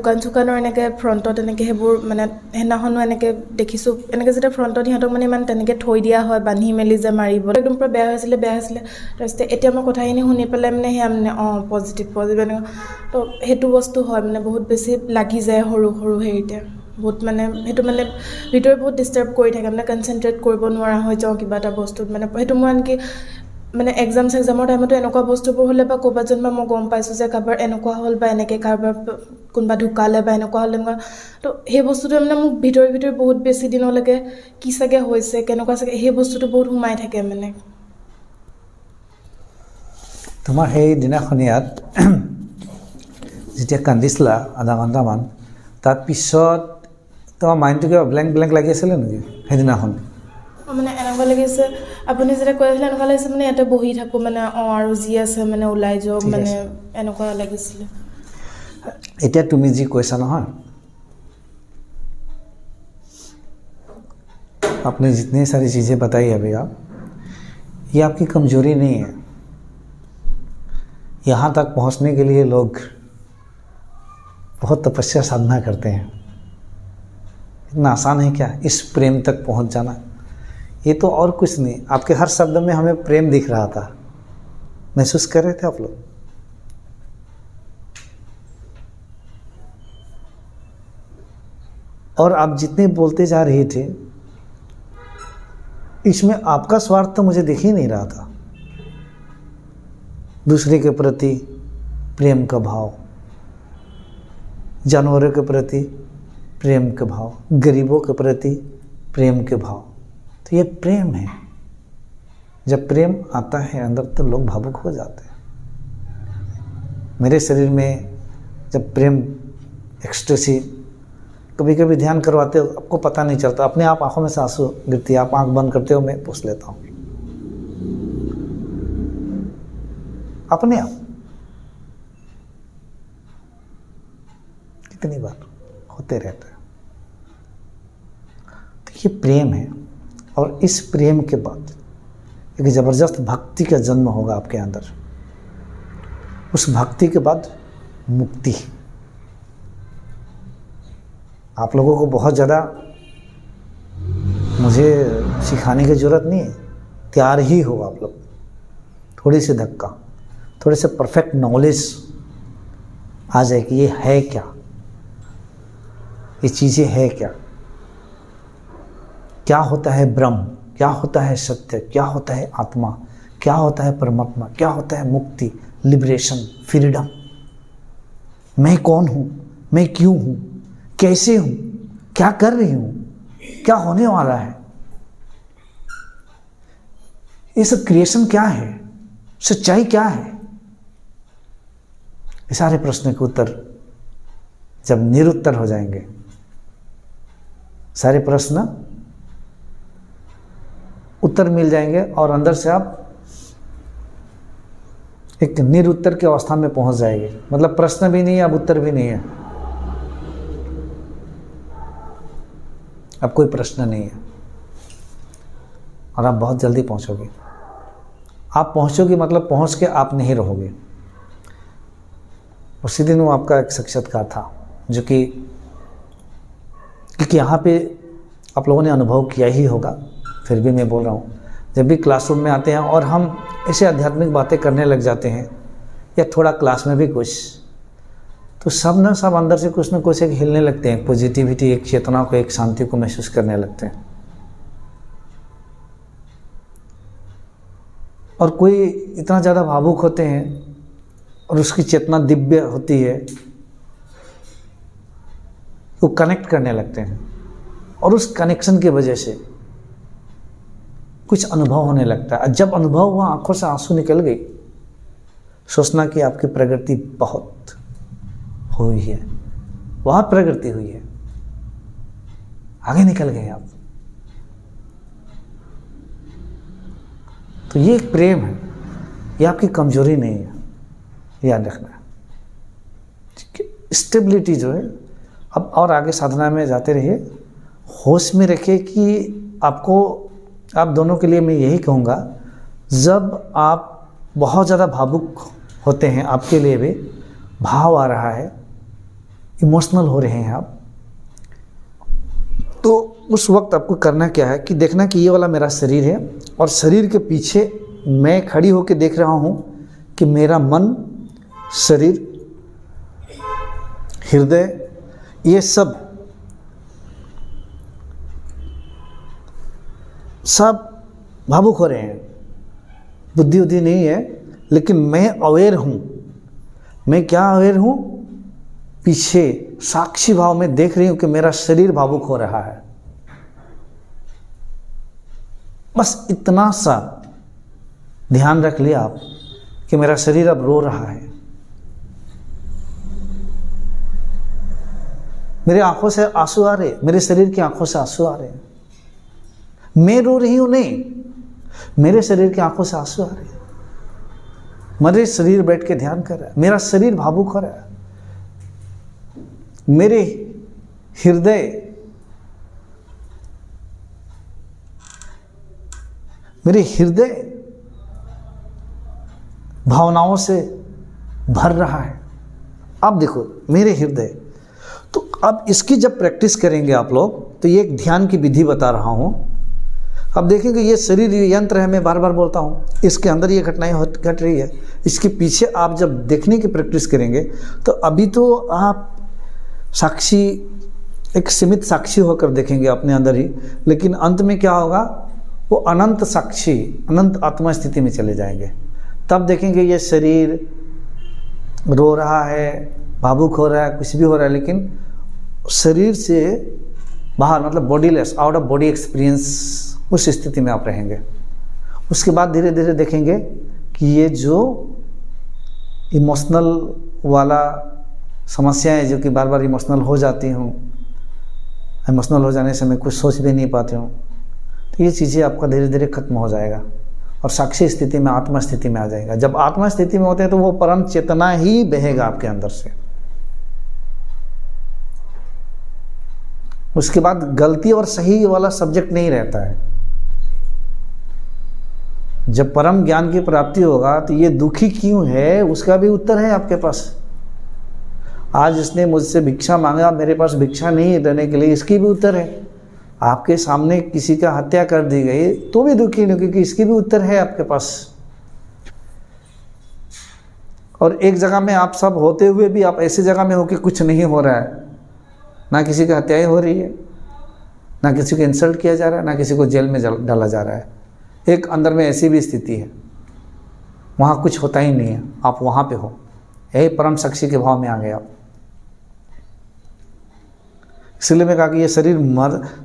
দোকান এনেকৈ ফ্ৰণ্টত এনেকৈ সেইবোৰ মানে সেইদিনাখনো এনেকৈ দেখিছোঁ এনেকৈ যেতিয়া ফ্ৰণ্টত সিহঁতক মানে ইমান তেনেকৈ থৈ দিয়া হয় বান্ধি মেলি যে মাৰিব একদম পূৰা বেয়া হৈছিলে তাৰপিছতে এতিয়া মই কথাখিনি শুনি পেলাই মানে সেয়া মানে পজিটিভ এনেকুৱা তো সেইটো বস্তু হয় মানে বহুত বেছি লাগি যায় সৰু সৰু হেৰিতে বহুত মানে সেইটো মানে ভিতৰে বহুত ডিষ্টাৰ্ব কৰি থাকে মানে কনচেনট্ৰেট কৰিব নোৱাৰা হৈ যাওঁ কিবা এটা বস্তুত মানে সেইটো মই আনকি মানে এক্সামৰ টাইমতো এনেকুৱা বস্তুবোৰ হ'লে বা ক'ৰবাত যেনিবা মই গম পাইছোঁ যে কাৰোবাৰ এনেকুৱা হ'ল বা এনেকৈ কাৰোবাৰ কোনোবা ঢুকালে বা এনেকুৱা হ'লে এনেকুৱা তো সেই বস্তুটোৱে মানে মোক ভিতৰে বহুত বেছি দিনলৈকে কি চাগে হৈছে কেনেকুৱা চাগে সেই বস্তুটো বহুত সোমাই থাকে মানে তোমাৰ সেই দিনাখনিয়াত যেতিয়া কান্দিছিলা আধা ঘণ্টামান তাৰপিছত তোমাৰ মাইণ্ডটো কিবা ব্লেংক লাগি আছিলে নেকি সেইদিনাখন মানে এনেকুৱা লাগিছে আপুনি যেতিয়া কৈ আছিলে এনেকুৱা লাগিছে মানে ইয়াতে বহি থাকোঁ মানে আৰু যি আছে মানে ওলাই যাওক মানে এনেকুৱা লাগিছিলে এতিয়া তুমি যি কৈছা নহয় आपने जितनी सारी चीज़ें बताई अभी आप ये आपकी कमजोरी नहीं है यहाँ तक पहुँचने के लिए लोग बहुत तपस्या साधना करते हैं इतना आसान है क्या इस प्रेम तक पहुँच जाना ये तो और कुछ नहीं आपके हर शब्द में हमें प्रेम दिख रहा था महसूस कर रहे थे आप लोग और आप जितने बोलते जा रहे थे इसमें आपका स्वार्थ तो मुझे दिख ही नहीं रहा था दूसरे के प्रति प्रेम का भाव जानवरों के प्रति प्रेम के भाव गरीबों के प्रति प्रेम के भाव तो ये प्रेम है जब प्रेम आता है अंदर तो लोग भावुक हो जाते हैं मेरे शरीर में जब प्रेम एक्सटेसी कभी कभी ध्यान करवाते हो आपको पता नहीं चलता अपने आप आंखों में से आंसू गिरती है आप आंख बंद करते हो मैं पूछ लेता हूँ अपने आप कितनी बार होते रहते हैं तो ये प्रेम है और इस प्रेम के बाद एक ज़बरदस्त भक्ति का जन्म होगा आपके अंदर उस भक्ति के बाद मुक्ति आप लोगों को बहुत ज़्यादा मुझे सिखाने की ज़रूरत नहीं है तैयार ही हो आप लोग थोड़ी सी धक्का थोड़े से परफेक्ट नॉलेज आ जाए कि ये है क्या ये चीज़ें है क्या क्या होता है ब्रह्म क्या होता है सत्य क्या होता है आत्मा क्या होता है परमात्मा क्या होता है मुक्ति लिबरेशन फ्रीडम मैं कौन हूँ मैं क्यों हूँ कैसे हूँ क्या कर रही हूँ क्या होने वाला है ये सब क्रिएशन क्या है सच्चाई क्या है ये सारे प्रश्न के उत्तर जब निरुत्तर हो जाएंगे सारे प्रश्न उत्तर मिल जाएंगे और अंदर से आप एक निरुत्तर की अवस्था में पहुंच जाएंगे मतलब प्रश्न भी नहीं है अब उत्तर भी नहीं है अब कोई प्रश्न नहीं है और आप बहुत जल्दी पहुंचोगे आप पहुंचोगे मतलब पहुंच के आप नहीं रहोगे उसी दिन वो आपका एक साक्षात्कार था जो कि क्योंकि यहाँ पे आप लोगों ने अनुभव किया ही होगा फिर भी मैं बोल रहा हूँ जब भी क्लासरूम में आते हैं और हम ऐसे आध्यात्मिक बातें करने लग जाते हैं या थोड़ा क्लास में भी कुछ तो सब ना सब अंदर से कुछ ना कुछ एक हिलने लगते हैं पॉजिटिविटी एक चेतना को एक शांति को महसूस करने लगते हैं और कोई इतना ज़्यादा भावुक होते हैं और उसकी चेतना दिव्य होती है वो कनेक्ट करने लगते हैं और उस कनेक्शन की वजह से कुछ अनुभव होने लगता है जब अनुभव हुआ आंखों से आंसू निकल गई सोचना कि आपकी प्रगति बहुत हुई है बहुत प्रगति हुई है आगे निकल गए आप तो ये एक प्रेम है ये आपकी कमजोरी नहीं है याद रखना स्टेबिलिटी जो है अब और आगे साधना में जाते रहिए होश में रखिए कि आपको आप दोनों के लिए मैं यही कहूँगा जब आप बहुत ज़्यादा भावुक होते हैं आपके लिए भी भाव आ रहा है इमोशनल हो रहे हैं आप, तो उस वक्त आपको करना क्या है कि देखना कि ये वाला मेरा शरीर है और शरीर के पीछे मैं खड़ी होकर देख रहा हूँ कि मेरा मन, शरीर, हृदय, ये सब भावुक हो रहे हैं। बुद्धि नहीं है, लेकिन मैं अवेयर हूँ। मैं क्या अवेयर हूँ? पीछे साक्षी भाव में देख रही हूँ कि मेरा शरीर भावुक हो रहा है। बस इतना सा ध्यान रख लिया आप कि मेरा शरीर अब रो रहा है। मेरे आंखों से आंसू आ रहे, मेरे शरीर की आंखों से आंसू आ रहे। मैं रो रही हूं नहीं, मेरे शरीर की आंखों से आंसू आ रहे। मेरे शरीर बैठ के ध्यान कर रहा है, मेरा शरीर भावुक हो रहा है। मेरे हृदय भावनाओं से भर रहा है। अब देखो मेरे हृदय, तो अब इसकी जब प्रैक्टिस करेंगे आप लोग, तो ये एक ध्यान की विधि बता रहा हूं। अब देखेंगे ये शरीर यंत्र है, मैं बार बार बोलता हूँ, इसके अंदर ये घटनाएं घट रही है। इसके पीछे आप जब देखने की प्रैक्टिस करेंगे तो अभी तो आप साक्षी, एक सीमित साक्षी होकर देखेंगे अपने अंदर ही, लेकिन अंत में क्या होगा? वो अनंत साक्षी, अनंत आत्मा स्थिति में चले जाएंगे। तब देखेंगे ये शरीर रो रहा है, भावुक हो रहा है, कुछ भी हो रहा है, लेकिन शरीर से बाहर, मतलब bodiless, out of body experience, उस स्थिति में आप रहेंगे। उसके बाद धीरे धीरे देखेंगे कि ये जो इमोशनल वाला समस्याएं, जो कि बार बार इमोशनल हो जाती हूँ, इमोशनल हो जाने से मैं कुछ सोच भी नहीं पाती हूँ, तो ये चीज़ें आपका धीरे धीरे खत्म हो जाएगा और साक्षी स्थिति में, आत्मा स्थिति में आ जाएगा। जब आत्मा स्थिति में होते हैं तो वो परम चेतना ही बहेगा आपके अंदर से। उसके बाद गलती और सही वाला सब्जेक्ट नहीं रहता है। जब परम ज्ञान की प्राप्ति होगा तो ये दुखी क्यों है, उसका भी उत्तर है आपके पास। आज इसने मुझसे भिक्षा मांगा, मेरे पास भिक्षा नहीं है देने के लिए, इसकी भी उत्तर है। आपके सामने किसी का हत्या कर दी गई तो भी दुखी नहीं, क्योंकि इसकी भी उत्तर है आपके पास। और एक जगह में आप सब होते हुए भी आप ऐसी जगह में हो कि कुछ नहीं हो रहा है, ना किसी की हत्याएं हो रही है, ना किसी को इंसल्ट किया जा रहा है, ना किसी को जेल में डाला जा रहा है। एक अंदर में ऐसी भी स्थिति है, वहाँ कुछ होता ही नहीं है, आप वहाँ पे हो। यही परम साक्षी के भाव में आ गए आप। इसलिए मैं कहा कि ये शरीर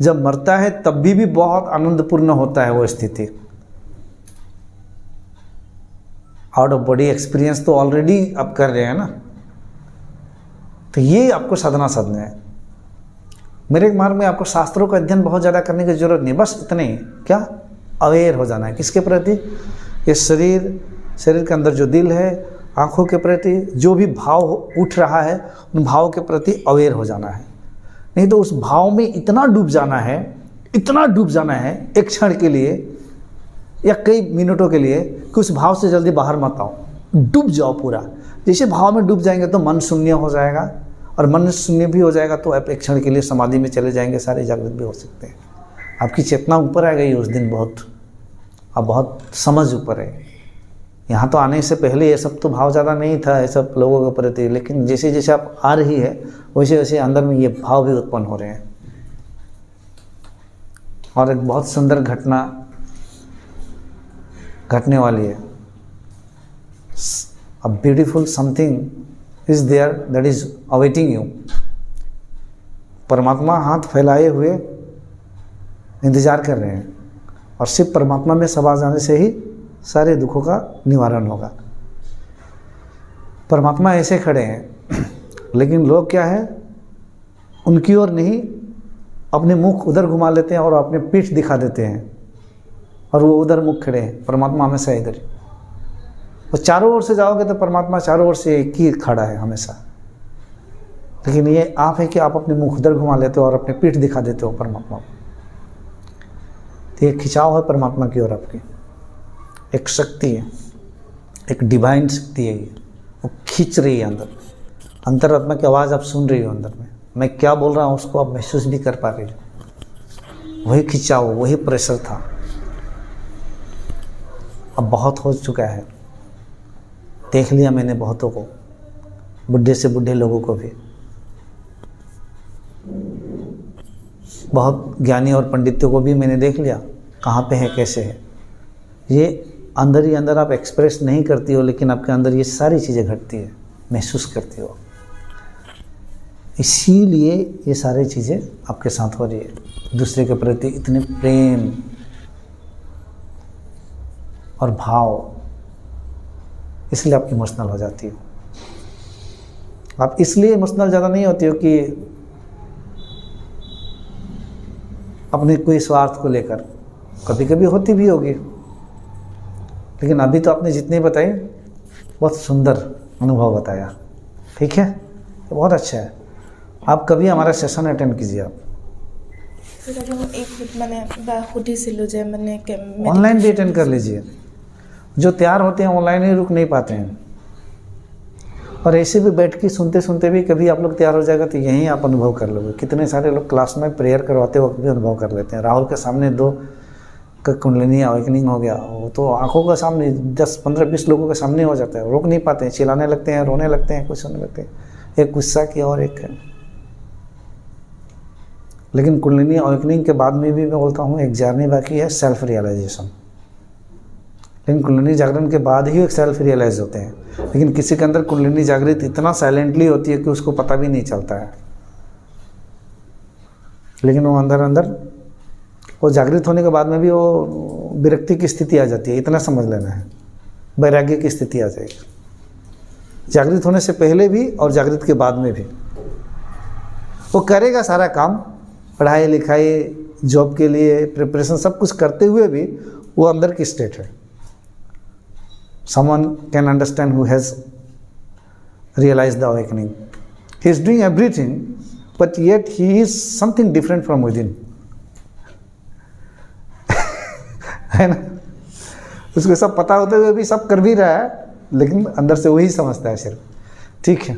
जब मरता है तब भी बहुत आनंदपूर्ण होता है वो स्थिति। आउट ऑफ बॉडी एक्सपीरियंस तो ऑलरेडी आप कर रहे हैं ना, तो ये आपको साधना है। मेरे मार्ग में आपको शास्त्रों का अध्ययन बहुत ज़्यादा करने की जरूरत नहीं, बस इतने ही, क्या अवेयर हो जाना है। किसके प्रति? ये शरीर के अंदर जो दिल है, आँखों के प्रति जो भी भाव उठ रहा है, उन भाव के प्रति अवेयर हो जाना है। नहीं तो उस भाव में इतना डूब जाना है एक क्षण के लिए या कई मिनटों के लिए, कि उस भाव से जल्दी बाहर मत आओ, डूब जाओ पूरा। जैसे भाव में डूब जाएंगे तो मन शून्य हो जाएगा, और मन शून्य भी हो जाएगा तो आप एक क्षण के लिए समाधि में चले जाएंगे, सारे जागृत भी हो सकते हैं। आपकी चेतना ऊपर आ गई उस दिन, बहुत समझ ऊपर है। यहाँ तो आने से पहले ये सब तो भाव ज़्यादा नहीं था ये सब लोगों के प्रति, लेकिन जैसे जैसे आप आ रही है वैसे वैसे अंदर में ये भाव भी उत्पन्न हो रहे हैं। और एक बहुत सुंदर घटना घटने वाली है। A beautiful something is there that is awaiting you. परमात्मा हाथ फैलाए हुए इंतजार कर रहे हैं, और सिर्फ परमात्मा में समा जाने से ही सारे दुखों का निवारण होगा। परमात्मा ऐसे खड़े हैं, लेकिन लोग क्या है, उनकी ओर नहीं, अपने मुख उधर घुमा लेते हैं और अपने पीठ दिखा देते हैं, और वो उधर मुख खड़े हैं। परमात्मा हमेशा इधर। और चारों ओर से जाओगे तो परमात्मा चारों ओर से एक ही खड़ा है हमेशा। लेकिन ये आप है कि आप अपने मुख उधर घुमा लेते हो और अपने पीठ दिखा देते हो परमात्मा को। तो ये खिंचाव है परमात्मा की ओर आपकी, एक शक्ति है, एक डिवाइन शक्ति है, ये वो खींच रही है अंदर। अंतरात्मा की आवाज़ आप सुन रही हो अंदर में, मैं क्या बोल रहा हूँ उसको आप महसूस भी कर पा रही हो। वही खिंचाव, वही प्रेशर था। अब बहुत हो चुका है, देख लिया मैंने बहुतों को, बुढ़े से बुढ़े लोगों को भी, बहुत ज्ञानी और पंडितों को भी मैंने देख लिया, कहाँ पे है, कैसे है। ये अंदर ही अंदर आप एक्सप्रेस नहीं करती हो, लेकिन आपके अंदर ये सारी चीज़ें घटती है, महसूस करती हो। इसीलिए ये सारी चीज़ें आपके साथ हो रही है। दूसरे के प्रति इतने प्रेम और भाव, इसलिए आप इमोशनल हो जाती हो। आप इसलिए इमोशनल ज़्यादा नहीं होती हो कि अपने कोई स्वार्थ को लेकर, कभी कभी होती भी होगी, लेकिन अभी तो आपने जितने बताए बहुत सुंदर अनुभव बताया। ठीक है, तो बहुत अच्छा है। आप कभी हमारा सेशन अटेंड कीजिए। आप ऑनलाइन भी अटेंड कर लीजिए। जो तैयार होते हैं ऑनलाइन ही रुक नहीं पाते हैं, और ऐसे भी बैठ के सुनते सुनते भी कभी आप लोग तैयार हो जाएगा तो यहीं आप अनुभव कर लोगे। कितने सारे लोग क्लास में प्रेयर करवाते वक्त भी अनुभव कर लेते हैं। राहुल के सामने 2 का कुंडलिनी अवेकनिंग हो गया, वो तो आंखों के सामने 10, 15, 20 लोगों के सामने हो जाता है। रोक नहीं पाते हैं, चिल्लाने लगते हैं, रोने लगते हैं, कुछ होने लगते हैं। एक गुस्सा की और एक है। लेकिन कुंडलिनी अवेकनिंग के बाद में भी मैं बोलता हूँ एक जर्नी बाकी है, सेल्फ रियलाइजेशन। लेकिन कुंडलिनी जागरण के बाद ही एक सेल्फ रियलाइज होते हैं। लेकिन किसी के अंदर कुंडलिनी जागृत इतना साइलेंटली होती है कि उसको पता भी नहीं चलता है, लेकिन वो अंदर अंदर वो जागृत होने के बाद में भी वो विरक्ति की स्थिति आ जाती है। इतना समझ लेना है, वैराग्य की स्थिति आ जाएगी। जागृत होने से पहले भी और जागृत के बाद में भी वो करेगा सारा काम, पढ़ाई लिखाई, जॉब के लिए प्रिपरेशन, सब कुछ करते हुए भी वो अंदर की स्टेट है। Someone can understand who has realized the awakening. He is doing everything, but yet he is something different from within. है ना? उसको सब पता होते हुए भी सब कर भी रहा है, लेकिन अंदर से वही समझता है सिर्फ। ठीक है।